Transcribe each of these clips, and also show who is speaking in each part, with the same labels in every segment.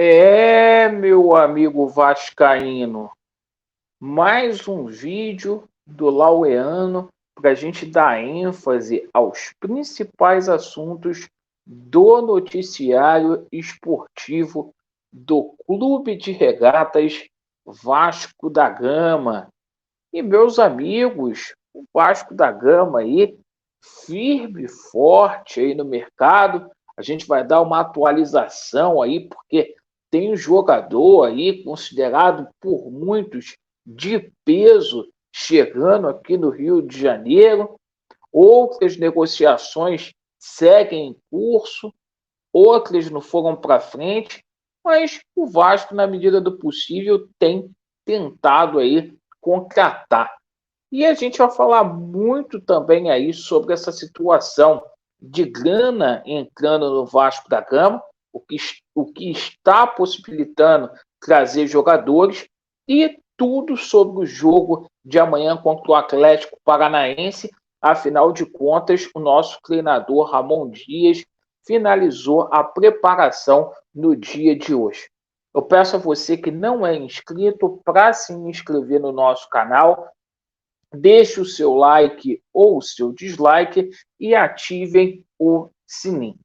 Speaker 1: Meu amigo vascaíno, mais um vídeo do Laueano para a gente dar ênfase aos principais assuntos do noticiário esportivo do Clube de Regatas Vasco da Gama. E meus amigos, o Vasco da Gama aí, firme e forte aí no mercado. A gente vai dar uma atualização aí, porque tem um jogador aí considerado por muitos de peso chegando aqui no Rio de Janeiro. Outras negociações seguem em curso, outras não foram para frente, mas o Vasco, na medida do possível, tem tentado aí contratar. E a gente vai falar muito também aí sobre essa situação de grana entrando no Vasco da Gama, o que está possibilitando trazer jogadores e tudo sobre o jogo de amanhã contra o Atlético Paranaense. Afinal de contas, o nosso treinador Ramon Dias finalizou a preparação no dia de hoje. Eu peço a você que não é inscrito para se inscrever no nosso canal, deixe o seu like ou o seu dislike e ativem o sininho.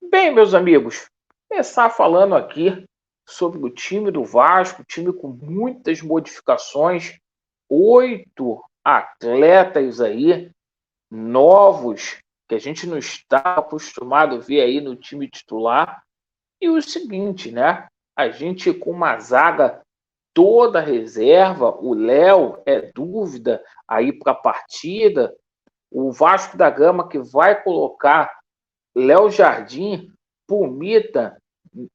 Speaker 1: Bem, meus amigos, começar falando aqui sobre o time do Vasco, time com muitas modificações, 8 atletas aí novos que a gente não está acostumado a ver aí no time titular. E o seguinte, né? A gente com uma zaga toda reserva, o Léo é dúvida aí para a partida, o Vasco da Gama que vai colocar Léo Jardim, Pumita,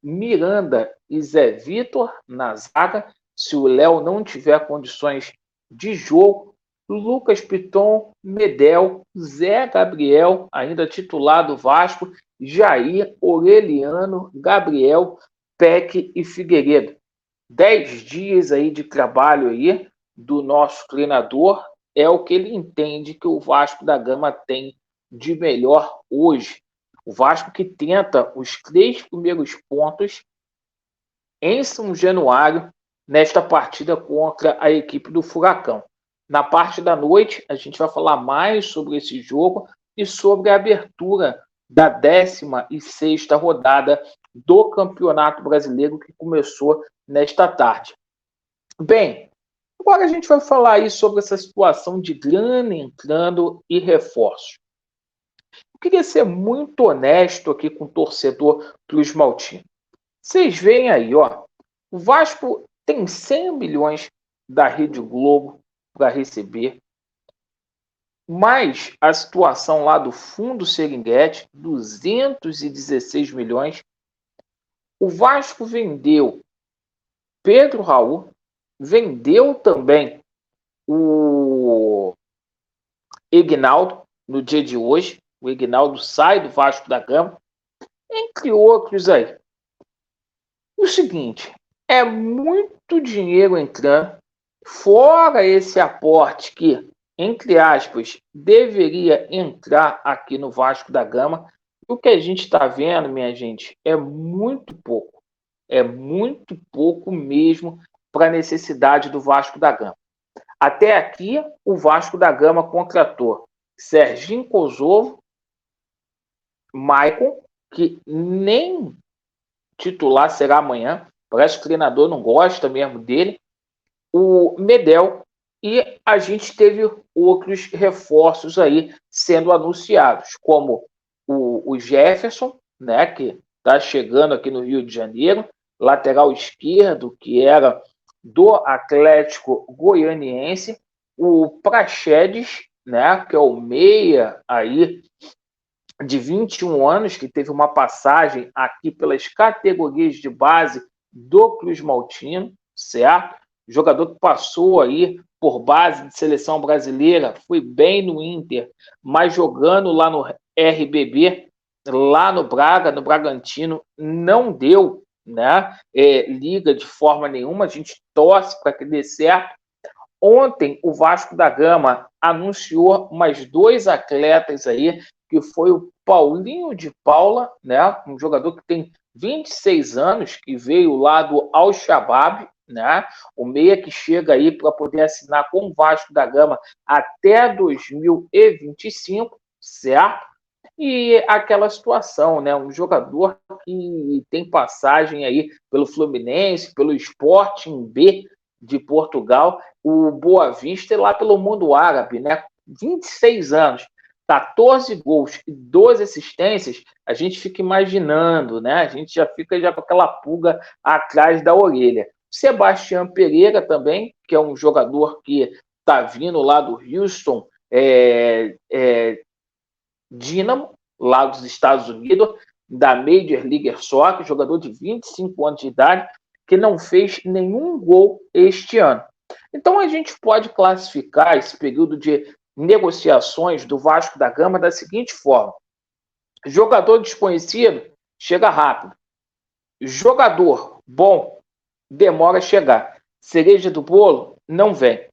Speaker 1: Miranda e Zé Vitor na zaga, se o Léo não tiver condições de jogo, Lucas Piton, Medel, Zé Gabriel, ainda titular do Vasco, Jair, Aureliano, Gabriel, Peck e Figueiredo. 10 dias aí de trabalho aí do nosso treinador é o que ele entende que o Vasco da Gama tem de melhor hoje. O Vasco que tenta os 3 primeiros pontos em São Januário nesta partida contra a equipe do Furacão. Na parte da noite, a gente vai falar mais sobre esse jogo e sobre a abertura da 16ª rodada do Campeonato Brasileiro que começou nesta tarde. Bem, agora a gente vai falar aí sobre essa situação de grana entrando e reforços. Eu queria ser muito honesto aqui com o torcedor Cruz Maltino. Vocês veem aí, ó, o Vasco tem 100 milhões da Rede Globo para receber, mais a situação lá do Fundo Serengeti, 216 milhões. O Vasco vendeu Pedro Raul, vendeu também o Ignaldo no dia de hoje. O Ignaldo sai do Vasco da Gama, entre outros aí. O seguinte, é muito dinheiro entrando, fora esse aporte que, entre aspas, deveria entrar aqui no Vasco da Gama. O que a gente está vendo, minha gente, é muito pouco. É muito pouco mesmo para a necessidade do Vasco da Gama. Até aqui, o Vasco da Gama contratou Serginho Kosovo, Maicon, que nem titular será amanhã, parece que o treinador não gosta mesmo dele, o Medel, e a gente teve outros reforços aí sendo anunciados, como o Jefferson, né, que está chegando aqui no Rio de Janeiro, lateral esquerdo, que era do Atlético Goianiense, o Praxedes, né, que é o meia aí de 21 anos, que teve uma passagem aqui pelas categorias de base do Cruz Maltino, certo? Jogador que passou aí por base de seleção brasileira, foi bem no Inter, mas jogando lá no RBB, lá no Braga, no Bragantino, não deu, né? Liga de forma nenhuma, a gente torce para que dê certo. Ontem, o Vasco da Gama anunciou mais 2 atletas aí, que foi o Paulinho de Paula, né? Um jogador que tem 26 anos, que veio lá do Al-Shabaab, né? O meia que chega aí para poder assinar com o Vasco da Gama até 2025, certo? E aquela situação, né? Um jogador que tem passagem aí pelo Fluminense, pelo Sporting B de Portugal, o Boa Vista e lá pelo mundo árabe, né? 26 anos, 14 gols e 12 assistências, a gente fica imaginando, né? A gente já fica já com aquela pulga atrás da orelha. Sebastião Pereira também, que é um jogador que está vindo lá do Houston, Dynamo, lá dos Estados Unidos, da Major League Soccer, jogador de 25 anos de idade, que não fez nenhum gol este ano. Então a gente pode classificar esse período de negociações do Vasco da Gama da seguinte forma: jogador desconhecido chega rápido, jogador bom demora a chegar, cereja do bolo não vem.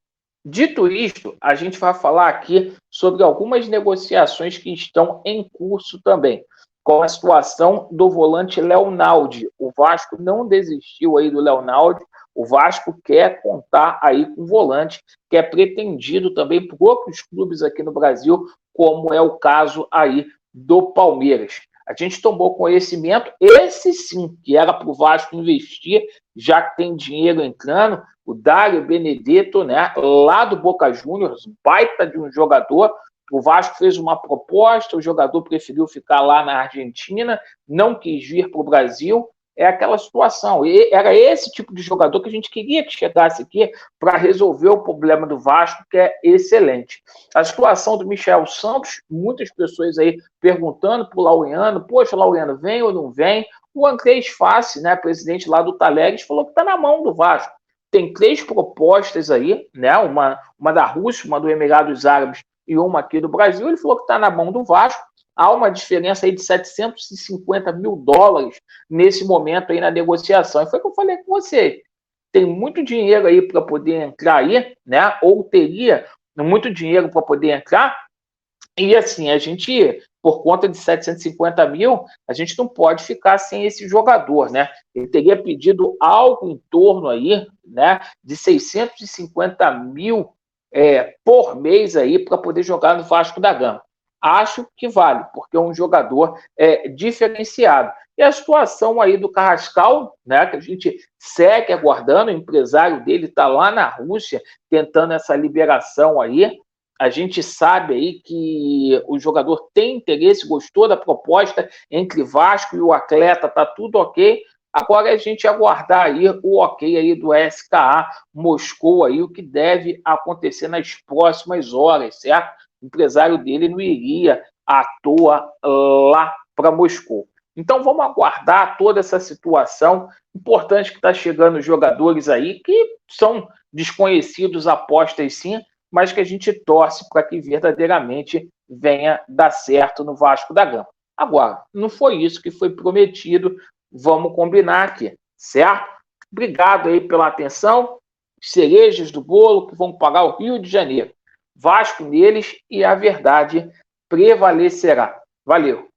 Speaker 1: Dito isto, a gente vai falar aqui sobre algumas negociações que estão em curso também, com a situação do volante Leonaldi. O Vasco não desistiu aí do Leonaldi, o Vasco quer contar aí com o volante, que é pretendido também por outros clubes aqui no Brasil, como é o caso aí do Palmeiras. A gente tomou conhecimento, esse sim, que era para o Vasco investir, já que tem dinheiro entrando, o Dário Benedetto, né, lá do Boca Juniors, baita de um jogador. O Vasco fez uma proposta, o jogador preferiu ficar lá na Argentina, não quis vir para o Brasil. É aquela situação. E era esse tipo de jogador que a gente queria que chegasse aqui para resolver o problema do Vasco, que é excelente. A situação do Michel Santos, muitas pessoas aí perguntando para o Laureano, poxa, Laureano, vem ou não vem? O Andrés Fassi, né, presidente lá do Talleres, falou que está na mão do Vasco. Tem 3 propostas aí, né? Uma da Rússia, uma do Emirados Árabes e uma aqui do Brasil. Ele falou que está na mão do Vasco. Há uma diferença aí de 750 mil dólares nesse momento aí na negociação. E foi o que eu falei com você. Tem muito dinheiro aí para poder entrar aí, né? Ou teria muito dinheiro para poder entrar. E assim, a gente, por conta de 750 mil, a gente não pode ficar sem esse jogador, né? Ele teria pedido algo em torno aí, né, de 650 mil por mês aí para poder jogar no Vasco da Gama. Acho que vale, porque é um jogador diferenciado. E a situação aí do Carrascal, né, que a gente segue aguardando, o empresário dele está lá na Rússia tentando essa liberação aí. A gente sabe aí que o jogador tem interesse, gostou da proposta entre Vasco e o atleta, tá tudo ok. Agora é a gente aguardar aí o ok aí do SKA Moscou aí, o que deve acontecer nas próximas horas, certo? O empresário dele não iria à toa lá para Moscou. Então vamos aguardar toda essa situação. Importante que está chegando jogadores aí que são desconhecidos, apostas sim, mas que a gente torce para que verdadeiramente venha dar certo no Vasco da Gama. Agora, não foi isso que foi prometido, vamos combinar aqui, certo? Obrigado aí pela atenção, cerejas do bolo que vão pagar o Rio de Janeiro. Vasco neles e a verdade prevalecerá. Valeu!